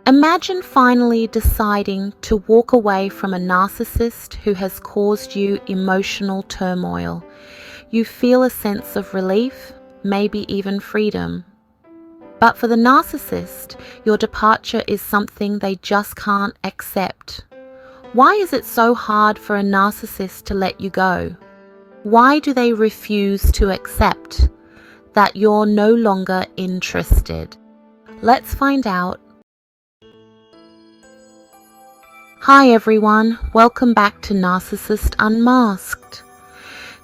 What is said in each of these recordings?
Imagine finally deciding to walk away from a narcissist who has caused you emotional turmoil. You feel a sense of relief, maybe even freedom. But for the narcissist, your departure is something they just can't accept. Why is it so hard for a narcissist to let you go? Why do they refuse to accept that you're no longer interested? Let's find out. Hi everyone, welcome back to Narcissist Unmasked.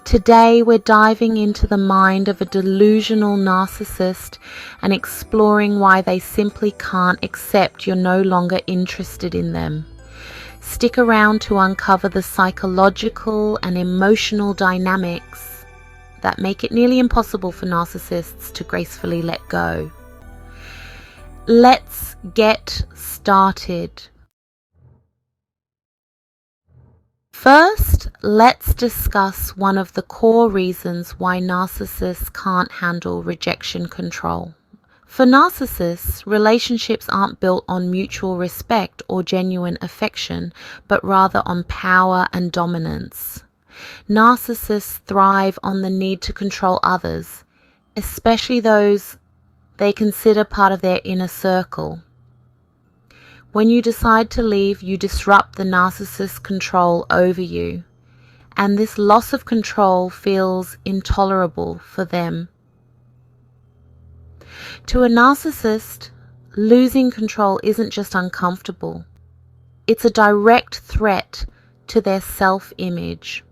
Today we're diving into the mind of a delusional narcissist and exploring why they simply can't accept you're no longer interested in them. Stick around to uncover the psychological and emotional dynamics that make it nearly impossible for narcissists to gracefully let go. Let's get started. First, let's discuss one of the core reasons why narcissists can't handle rejection control. For narcissists, relationships aren't built on mutual respect or genuine affection, but rather on power and dominance. Narcissists thrive on the need to control others, especially those they consider part of their inner circle. When you decide to leave, you disrupt the narcissist's control over you, and this loss of control feels intolerable for them. To a narcissist, losing control isn't just uncomfortable. It's a direct threat to their self-image.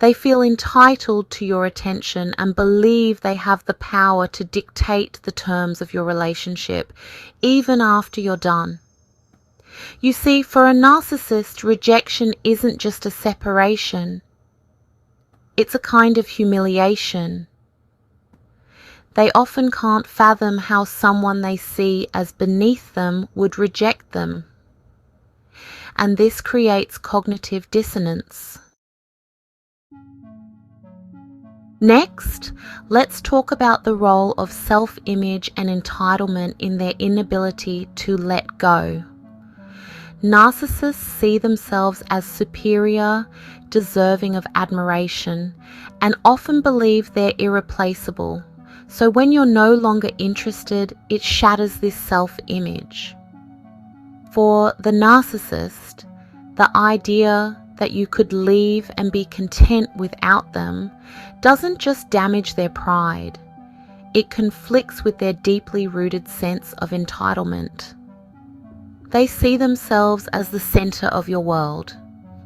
They feel entitled to your attention and believe they have the power to dictate the terms of your relationship, even after you're done. You see, for a narcissist, rejection isn't just a separation. It's a kind of humiliation. They often can't fathom how someone they see as beneath them would reject them. And this creates cognitive dissonance. Next, let's talk about the role of self-image and entitlement in their inability to let go. Narcissists see themselves as superior, deserving of admiration, and often believe they're irreplaceable. So when you're no longer interested, it shatters this self-image. For the narcissist, the idea that you could leave and be content without them doesn't just damage their pride. It conflicts with their deeply rooted sense of entitlement. They see themselves as the center of your world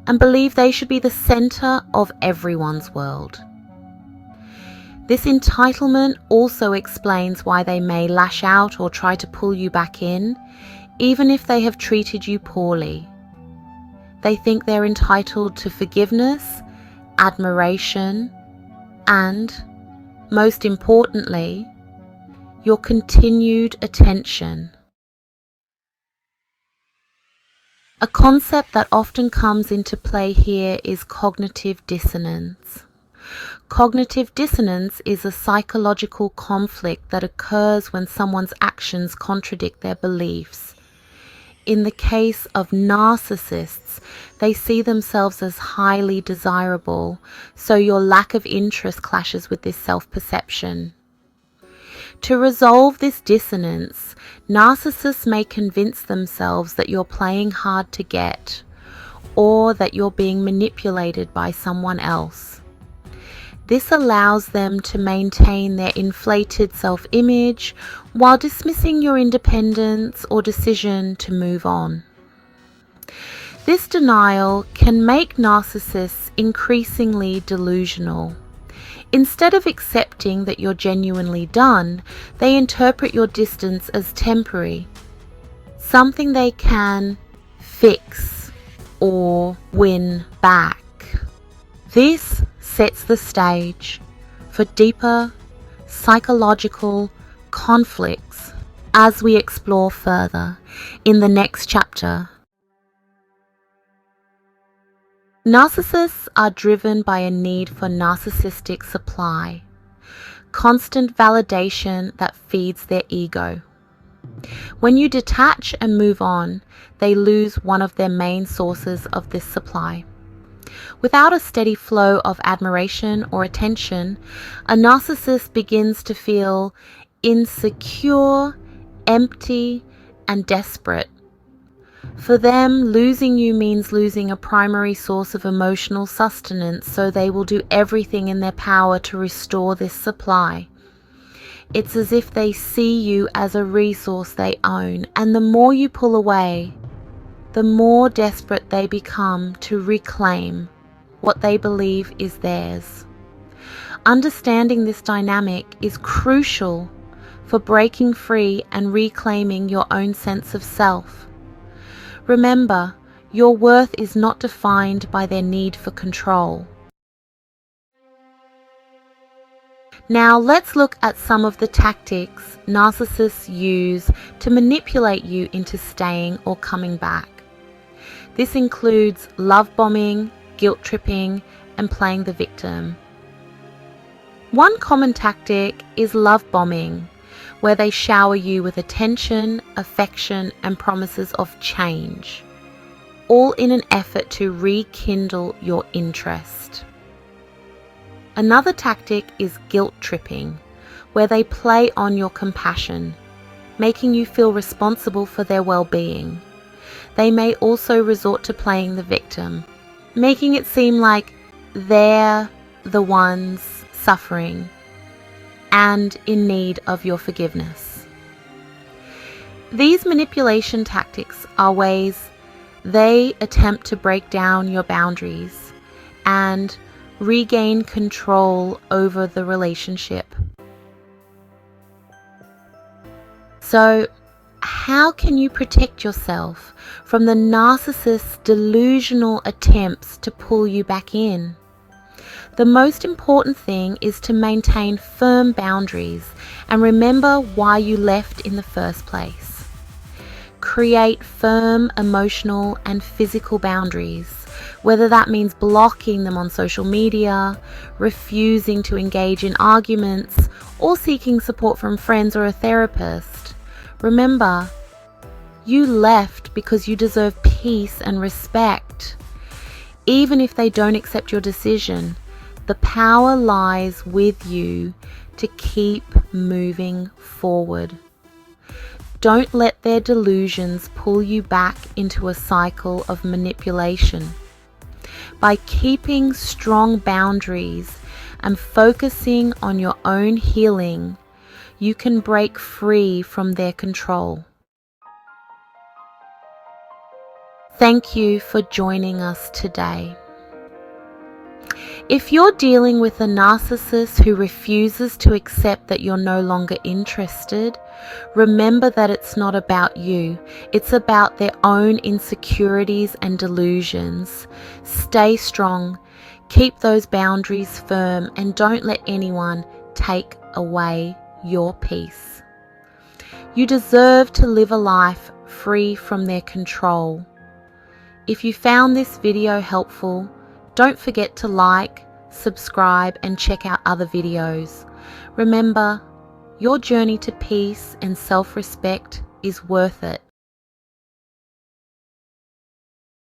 and believe they should be the center of everyone's world. This entitlement also explains why they may lash out or try to pull you back in, even if they have treated you poorly. They think they're entitled to forgiveness, admiration, and, most importantly, your continued attention. A concept that often comes into play here is cognitive dissonance. Cognitive dissonance is a psychological conflict that occurs when someone's actions contradict their beliefs. In the case of narcissists, they see themselves as highly desirable, so your lack of interest clashes with this self-perception. To resolve this dissonance, narcissists may convince themselves that you're playing hard to get, or that you're being manipulated by someone else. This allows them to maintain their inflated self-image while dismissing your independence or decision to move on. This denial can make narcissists increasingly delusional. Instead of accepting that you're genuinely done, they interpret your distance as temporary, something they can fix or win back. This sets the stage for deeper psychological conflicts as we explore further in the next chapter. Narcissists are driven by a need for narcissistic supply, constant validation that feeds their ego. When you detach and move on, they lose one of their main sources of this supply. Without a steady flow of admiration or attention, a narcissist begins to feel insecure, empty, and desperate. For them, losing you means losing a primary source of emotional sustenance, so they will do everything in their power to restore this supply. It's as if they see you as a resource they own, and the more you pull away, the more desperate they become to reclaim what they believe is theirs. Understanding this dynamic is crucial for breaking free and reclaiming your own sense of self. Remember, your worth is not defined by their need for control. Now let's look at some of the tactics narcissists use to manipulate you into staying or coming back. This includes love bombing, guilt tripping, and playing the victim. One common tactic is love bombing, where they shower you with attention, affection, and promises of change, all in an effort to rekindle your interest. Another tactic is guilt tripping, where they play on your compassion, making you feel responsible for their well-being. They may also resort to playing the victim, making it seem like they're the ones suffering and in need of your forgiveness. These manipulation tactics are ways they attempt to break down your boundaries and regain control over the relationship. So, how can you protect yourself from the narcissist's delusional attempts to pull you back in? The most important thing is to maintain firm boundaries and remember why you left in the first place. Create firm emotional and physical boundaries, whether that means blocking them on social media, refusing to engage in arguments, or seeking support from friends or a therapist. Remember, you left because you deserve peace and respect. Even if they don't accept your decision, the power lies with you to keep moving forward. Don't let their delusions pull you back into a cycle of manipulation. By keeping strong boundaries and focusing on your own healing, you can break free from their control. Thank you for joining us today. If you're dealing with a narcissist who refuses to accept that you're no longer interested, remember that it's not about you. It's about their own insecurities and delusions. Stay strong, keep those boundaries firm, and don't let anyone take away your peace. You deserve to live a life free from their control. If you found this video helpful, don't forget to like, subscribe, and check out other videos. Remember, your journey to peace and self-respect is worth it.